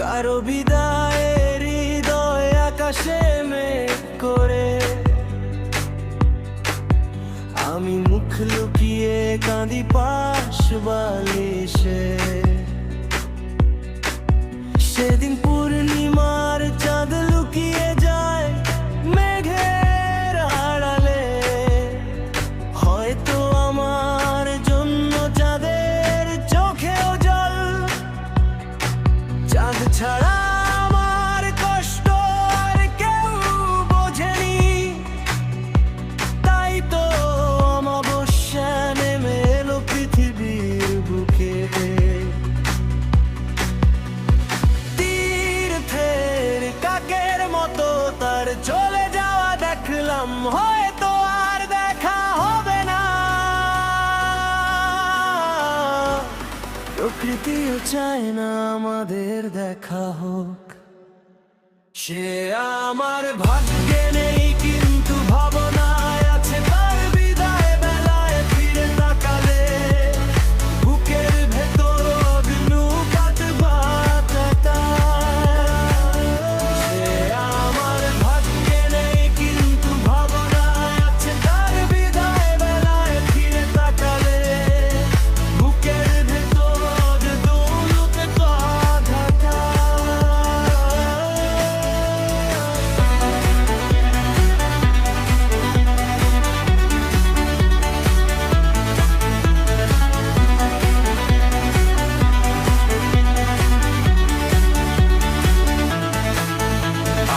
কারো বিদায়ের হৃদয় আকাশে মেঘ করে, আমি মুখ লুকিয়ে কাঁদি পাশ বালিশে। সেদিন পূর্ণিমার চাঁদ লুকিয়ে যায় মেঘের আড়ালে, হয়তো আমার জন্য চাঁদের চোখেও জল। চাঁদ ছাড়া আমার কষ্ট আর কেউ বোঝেনি, তাই তো অমাবস্যা নেমে এলো পৃথিবীর বুকে। তীর্থের কাকের মতো তার চলে যাওয়া দেখলাম, হয়তো আর দেখা হবে না। প্রকৃতিও চায় না আমাদের দেখা হোক। সে আমার ভাগ্যে নেই, কিন্তু ভাবনায় আছে তার বিদায় বেলায় ফিরে তাকালে। বুকের ভেতর অগ্নুপাত বাতাটা। সে আমার ভাগ্যে নেই, কিন্তু ভাবনায় আছে তার বিদায় বেলায় ফিরে তাকালে। বুকের ভেতর অগ্নুপাত বাতাটা।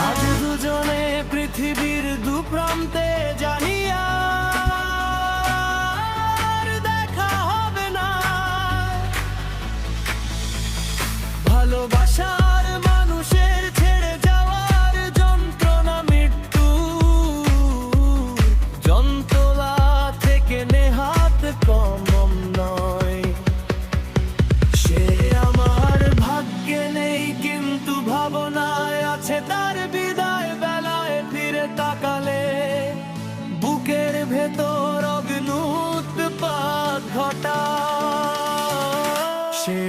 আজ দুজনে পৃথিবীর দুপ্রান্তে, জানি আর দেখা হবে না। ভালোবাসার মানুষের ছেড়ে যাওয়ার যন্ত্রণা মৃত্যু, যন্ত্রণা থেকে নেহাত কম নয়। সে আমার ভাগ্যে নেই, কিন্তু ভাবনায় আছে তার বিদায় বেলায় ফিরে তাকালে। বুকের ভেতর অগ্নুৎপাত ঘটা। সে